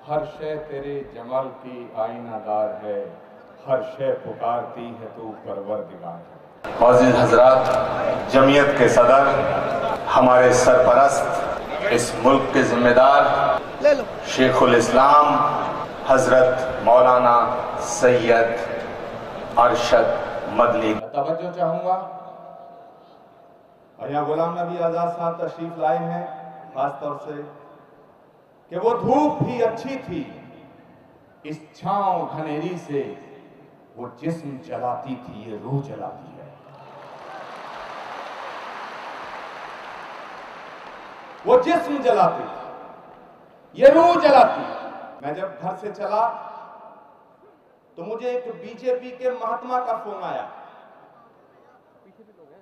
हर शय तेरे जमाल की आईनादार है, हर शय पुकारती है तू परवरदिगार है। मौजूद हजरात, जमीयत के सदर, हमारे सरपरस्त, इस मुल्क के जिम्मेदार शेखुल इस्लाम हजरत मौलाना सैयद अरशद मदनी। तवज्जो चाहूंगा और यहाँ गुलाम नबी आजाद साहब तशरीफ लाए हैं, खासतौर से कि वो धूप भी अच्छी थी, इस छांव घनेरी से वो जिस्म जलाती थी, ये रूह जलाती है। वो जिस्म जलाती थी, ये रूह जलाती। मैं जब घर से चला तो मुझे एक बीजेपी के महात्मा का फोन आया।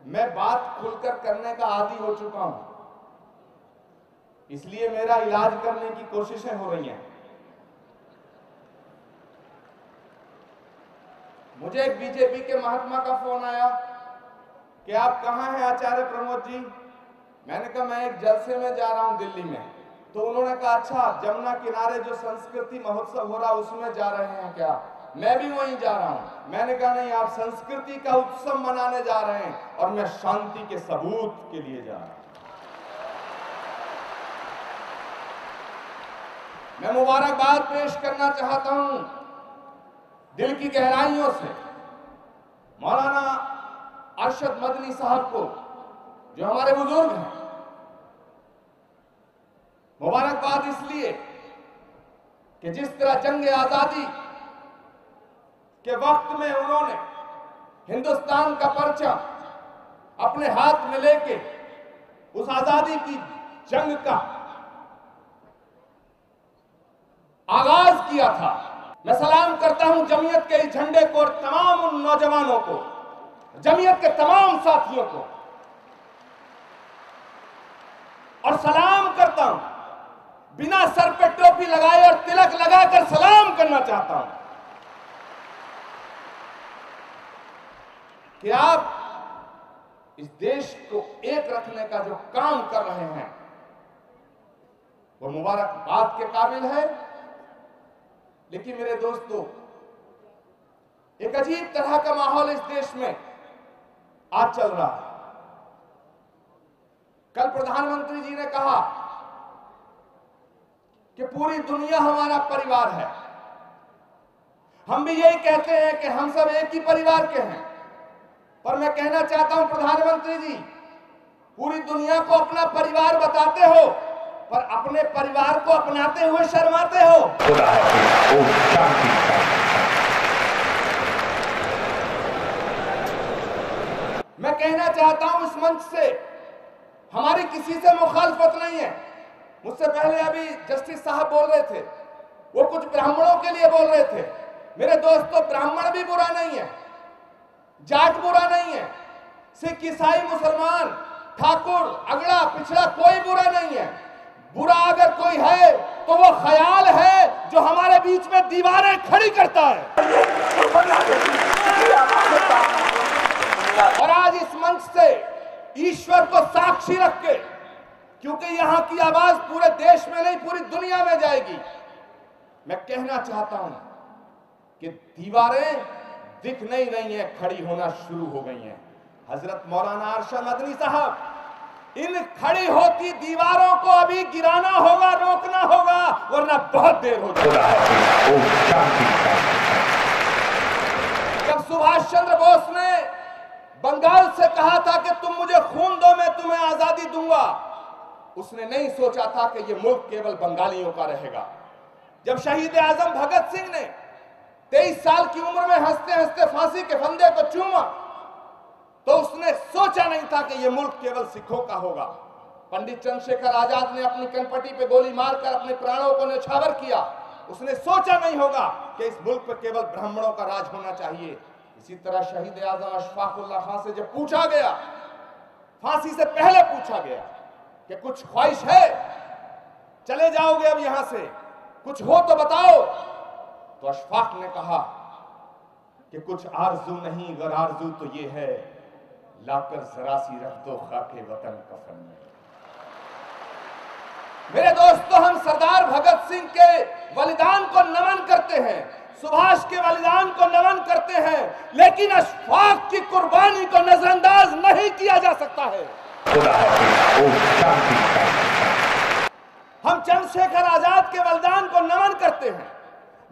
मैं बात खुलकर करने का आदी हो चुका हूं, इसलिए मेरा इलाज करने की कोशिशें हो रही हैं। मुझे एक बीजेपी के महात्मा का फोन आया कि आप कहां हैं आचार्य प्रमोद जी। मैंने कहा मैं एक जलसे में जा रहा हूं दिल्ली में। तो उन्होंने कहा अच्छा, जमुना किनारे जो संस्कृति महोत्सव हो रहा उसमें जा रहे हैं क्या? मैं भी वहीं जा रहा हूं। मैंने कहा नहीं, आप संस्कृति का उत्सव मनाने जा रहे हैं और मैं शांति के सबूत के लिए जा रहा हूं। मैं मुबारकबाद पेश करना चाहता हूं दिल की गहराइयों से मौलाना अरशद मदनी साहब को, जो हमारे बुजुर्ग हैं। मुबारकबाद इसलिए कि जिस तरह जंग आजादी के वक्त में उन्होंने हिंदुस्तान का परचम अपने हाथ में लेके उस आजादी की जंग का आगाज किया था। मैं सलाम करता हूं जमीयत के इस झंडे को और तमाम उन नौजवानों को, जमीयत के तमाम साथियों को, और सलाम करता हूं, बिना सर पे टोपी लगाए और तिलक लगाकर सलाम करना चाहता हूं कि आप इस देश को एक रखने का जो काम कर रहे हैं वो मुबारकबाद के काबिल है। लेकिन मेरे दोस्तों, एक अजीब तरह का माहौल इस देश में आज चल रहा है। कल प्रधानमंत्री जी ने कहा कि पूरी दुनिया हमारा परिवार है। हम भी यही कहते हैं कि हम सब एक ही परिवार के हैं, पर मैं कहना चाहता हूं प्रधानमंत्री जी, पूरी दुनिया को अपना परिवार बताते हो पर अपने परिवार को अपनाते हुए शर्माते हो। मैं कहना चाहता हूं इस मंच से, हमारी किसी से मुखालफत नहीं है। मुझसे पहले अभी जस्टिस साहब बोल रहे थे, वो कुछ ब्राह्मणों के लिए बोल रहे थे। मेरे दोस्तों, ब्राह्मण भी बुरा नहीं है, जाट बुरा नहीं है, सिख ईसाई मुसलमान ठाकुर अगड़ा पिछड़ा कोई बुरा नहीं है। बुरा अगर कोई है तो वो ख्याल है जो हमारे बीच में दीवारें खड़ी करता है। और आज इस मंच से ईश्वर को साक्षी रख के, क्योंकि यहां की आवाज पूरे देश में नहीं पूरी दुनिया में जाएगी, मैं कहना चाहता हूं कि दीवारें दिख नहीं रही हैं, खड़ी होना शुरू हो गई हैं। हजरत मौलाना अरशद मदनी साहब, इन खड़ी होती दीवारों को अभी गिराना होगा, रोकना होगा, वरना बहुत देर हो जाएगी। जब सुभाष चंद्र बोस ने बंगाल से कहा था कि तुम मुझे खून दो मैं तुम्हें आजादी दूंगा, उसने नहीं सोचा था कि यह मुल्क केवल बंगालियों का रहेगा। जब शहीद आजम भगत सिंह ने 23 साल की उम्र में हंसते हंसते फांसी के फंदे को चूमा, तो उसने सोचा नहीं था कि यह मुल्क केवल सिखों का होगा। पंडित चंद्रशेखर आजाद ने अपनी कनपटी पे गोली मारकर अपने प्राणों को न्यौछावर किया। उसने सोचा नहीं होगा कि इस मुल्क पर केवल ब्राह्मणों का राज होना चाहिए। इसी तरह शहीद आजम अशफाक उल्लाह खां से जब पूछा गया, फांसी से पहले पूछा गया कि कुछ ख्वाहिश है, चले जाओगे अब यहां से, कुछ हो तो बताओ, तो अशफाक ने कहा कि कुछ आरजू नहीं, अगर आरजू तो ये है, लाकर जरा सी रख दो खाके वतन कफन में। मेरे दोस्तों, हम सरदार भगत सिंह के बलिदान को नमन करते हैं, सुभाष के बलिदान को नमन करते हैं, लेकिन अशफाक की कुर्बानी को नजरअंदाज नहीं किया जा सकता है। हम चंद्रशेखर आजाद के बलिदान को नमन करते हैं,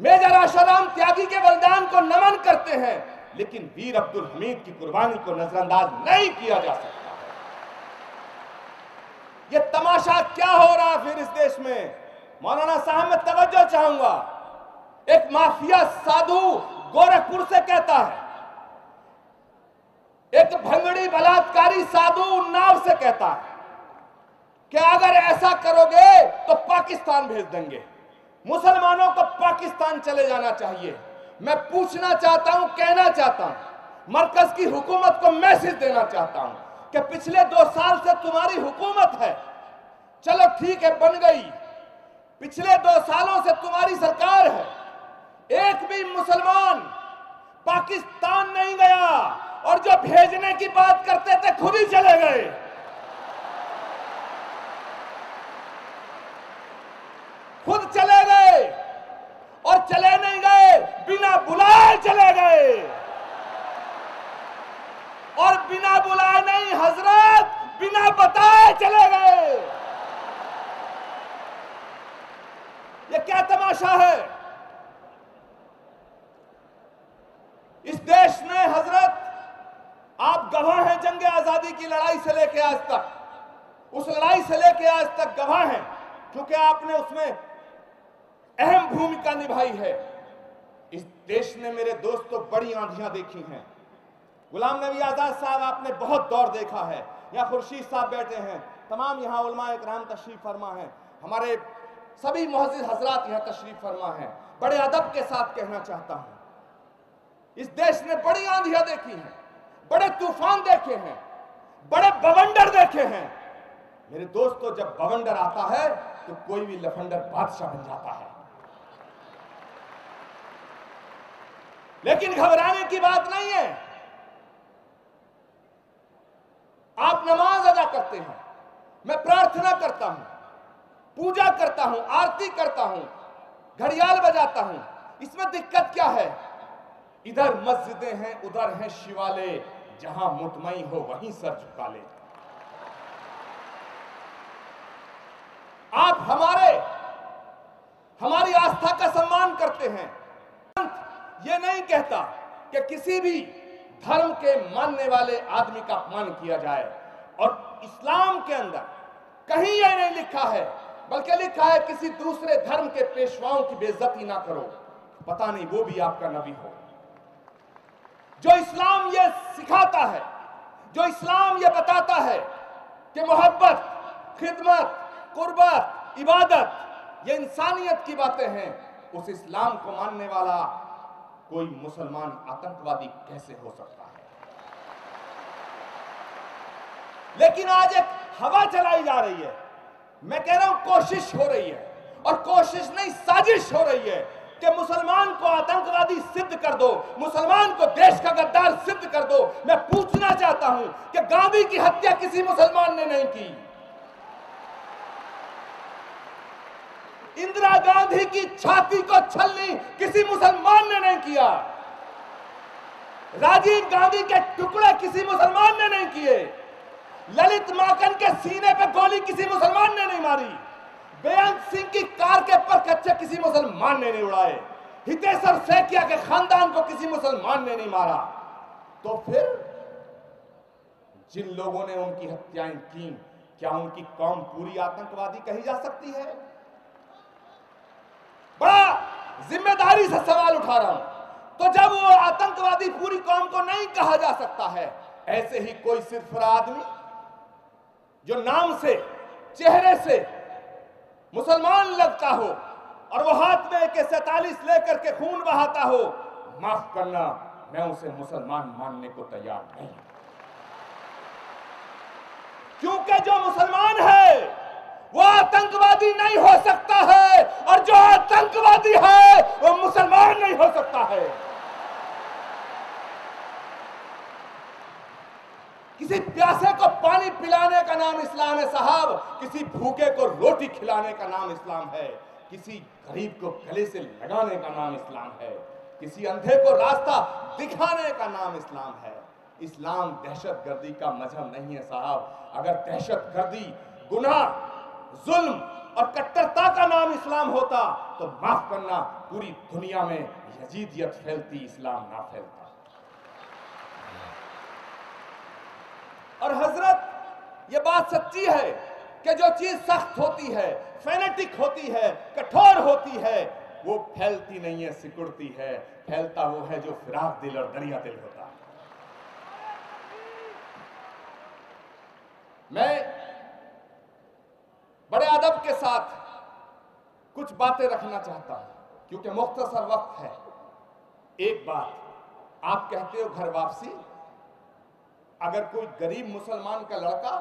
मेजर आशाराम त्यागी के बलिदान को नमन करते हैं, लेकिन वीर अब्दुल हमीद की कुर्बानी को नजरअंदाज नहीं किया जा सकता। ये तमाशा क्या हो रहा है फिर इस देश में? मौलाना साहब मैं तवज्जो चाहूंगा। एक माफिया साधु गोरखपुर से कहता है, एक भंगड़ी बलात्कारी साधु उन्नाव से कहता है कि अगर ऐसा करोगे तो पाकिस्तान भेज देंगे, मुसलमानों को पाकिस्तान चले जाना चाहिए। मैं पूछना चाहता हूं, कहना चाहता हूं, मरकज की हुकूमत को मैसेज देना चाहता हूं कि पिछले 2 साल से तुम्हारी हुकूमत है, चलो ठीक है बन गई, पिछले 2 सालों से तुम्हारी सरकार है, एक भी मुसलमान पाकिस्तान नहीं गया, और जो भेजने की बात करते थे खुद ही चले गए। खुद चले गए, और चले नहीं गए, बिना बुलाए चले गए, और बिना बुलाए नहीं हजरत, बिना बताए चले गए। ये क्या तमाशा है? इस देश ने हजरत, आप गवाह हैं जंग आजादी की लड़ाई से लेकर आज तक, उस लड़ाई से लेकर आज तक गवाह हैं, क्योंकि आपने उसमें अहम भूमिका निभाई है। इस देश ने मेरे दोस्तों बड़ी आंधियां देखी हैं। गुलाम नबी आजाद साहब आपने बहुत दौर देखा है, या खुर्शीद साहब बैठे हैं, तमाम यहाँ उलमा इकराम तशरीफ फरमा है, हमारे सभी मुअज़्ज़िज़ हजरात यहाँ तशरीफ फरमा है। बड़े अदब के साथ कहना चाहता हूं, इस देश ने बड़ी आंधियां देखी हैं, बड़े तूफान देखे हैं, बड़े बवंडर देखे हैं। मेरे दोस्तों, जब बवंडर आता है तो कोई भी लफंडर बादशाह बन जाता है। लेकिन घबराने की बात नहीं है। आप नमाज अदा करते हैं, मैं प्रार्थना करता हूं, पूजा करता हूं, आरती करता हूं, घड़ियाल बजाता हूं, इसमें दिक्कत क्या है? इधर मस्जिदें हैं, उधर हैं शिवाले, जहां मुतमई हो वहीं सर झुका ले। आप हमारी आस्था का सम्मान करते हैं। ये नहीं कहता कि किसी भी धर्म के मानने वाले आदमी का अपमान किया जाए, और इस्लाम के अंदर कहीं यह नहीं लिखा है, बल्कि लिखा है किसी दूसरे धर्म के पेशवाओं की बेइज्जती ना करो। पता नहीं वो भी आपका नबी हो। जो इस्लाम ये सिखाता है, जो इस्लाम ये बताता है कि मोहब्बत, खिदमत, कुर्बत, इबादत ये इंसानियत की बातें हैं, उस इस्लाम को मानने वाला कोई मुसलमान आतंकवादी कैसे हो सकता है? लेकिन आज एक हवा चलाई जा रही है, मैं कह रहा हूं कोशिश हो रही है, और कोशिश नहीं साजिश हो रही है कि मुसलमान को आतंकवादी सिद्ध कर दो, मुसलमान को देश का गद्दार सिद्ध कर दो। मैं पूछना चाहता हूं कि गांधी की हत्या किसी मुसलमान ने नहीं की, इंदिरा गांधी की छाती को छलनी किसी मुसलमान ने नहीं किया, राजीव गांधी के टुकड़े किसी मुसलमान ने नहीं किए, ललित माकन के सीने पे गोली किसी मुसलमान ने नहीं मारी, बेअंत सिंह की कार के पर कच्चे किसी मुसलमान ने नहीं उड़ाए, हितेश्वर सैकिया के खानदान को किसी मुसलमान ने नहीं मारा। तो फिर जिन लोगों ने उनकी हत्याएं की, क्या उनकी कौम पूरी आतंकवादी कही जा सकती है? बड़ा जिम्मेदारी से सवाल उठा रहा हूं। तो जब वो आतंकवादी पूरी कौम को नहीं कहा जा सकता है, ऐसे ही कोई सिर्फ आदमी जो नाम से, चेहरे से मुसलमान लगता हो और वो हाथ में AK-47 लेकर के खून बहाता हो, माफ करना, मैं उसे मुसलमान मानने को तैयार नहीं। क्योंकि जो मुसलमान है वो आतंकवादी नहीं हो सकता है, और जो आतंकवादी है वो मुसलमान नहीं हो सकता है। किसी प्यासे को पानी पिलाने का नाम इस्लाम है साहब, किसी भूखे को रोटी खिलाने का नाम इस्लाम है। किसी गरीब को गले से लगाने का नाम इस्लाम है, किसी अंधे को रास्ता दिखाने का नाम इस्लाम है। इस्लाम दहशतगर्दी का मजहब नहीं है साहब। अगर दहशतगर्दी, गुनाह, जुल्म और कट्टरता का नाम इस्लाम होता तो माफ करना, पूरी दुनिया में यजीदियत फैलती, इस्लाम ना फैलता। और हजरत, ये बात सच्ची है कि जो चीज सख्त होती है, फैनेटिक होती है, कठोर होती है, वो फैलती नहीं है, सिकुड़ती है। फैलता वो है जो फिराक दिल और दरिया दिल होता है। मैं बड़े अदब के साथ कुछ बातें रखना चाहता हूं क्योंकि मुख्तसर वक्त है। एक बात, आप कहते हो घर वापसी। अगर कोई गरीब मुसलमान का लड़का,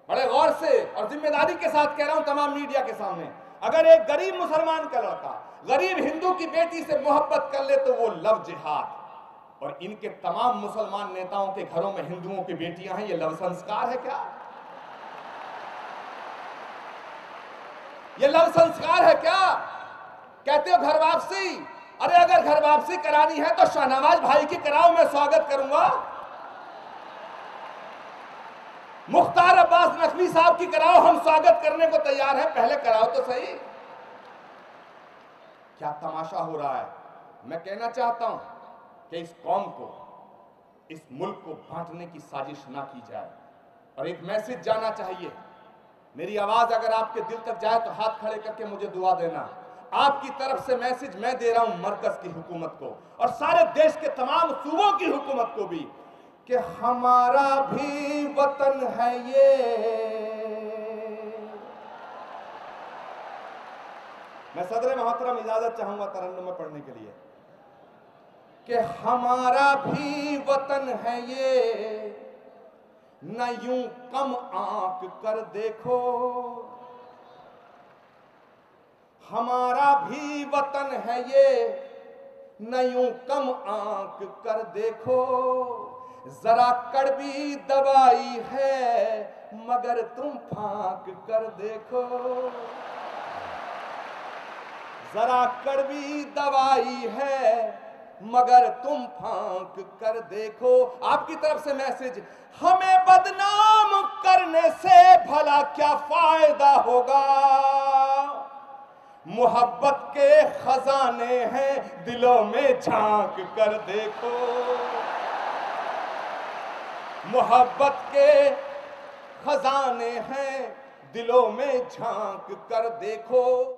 बड़े गौर से और जिम्मेदारी के साथ कह रहा हूं तमाम मीडिया के सामने, अगर एक गरीब मुसलमान का लड़का गरीब हिंदू की बेटी से मोहब्बत कर ले तो वो लव जिहाद। और इनके तमाम मुसलमान नेताओं के घरों में हिंदुओं की बेटियां हैं, ये लव संस्कार है क्या? ये लव संस्कार है क्या? कहते हो घर वापसी। अरे अगर घर वापसी करानी है तो शाहनवाज भाई की कराओ, मैं स्वागत करूंगा। मुख्तार अब्बास नकवी साहब की कराओ, हम स्वागत करने को तैयार हैं, पहले कराओ तो सही। क्या तमाशा हो रहा है? मैं कहना चाहता हूं कि इस कौम को, इस मुल्क को बांटने की साजिश ना की जाए। और एक मैसेज जाना चाहिए। मेरी आवाज अगर आपके दिल तक जाए तो हाथ खड़े करके मुझे दुआ देना। आपकी तरफ से मैसेज मैं दे रहा हूं मरकज की हुकूमत को और सारे देश के तमाम सूबों की हुकूमत को भी कि हमारा भी वतन है ये। मैं सदर मोहतरम इजाजत चाहूंगा तरन्नुम में पढ़ने के लिए कि हमारा भी वतन है ये, न यूं कम आंक कर देखो। हमारा भी वतन है ये, न यूं कम आंक कर देखो। जरा कड़वी दवाई है मगर तुम फांक कर देखो। जरा कड़वी दवाई है मगर तुम फांक कर देखो। आपकी तरफ से मैसेज, हमें बदनाम करने से भला क्या फायदा होगा। मोहब्बत के खजाने हैं दिलों में झांक कर देखो। मोहब्बत के खजाने हैं दिलों में झांक कर देखो।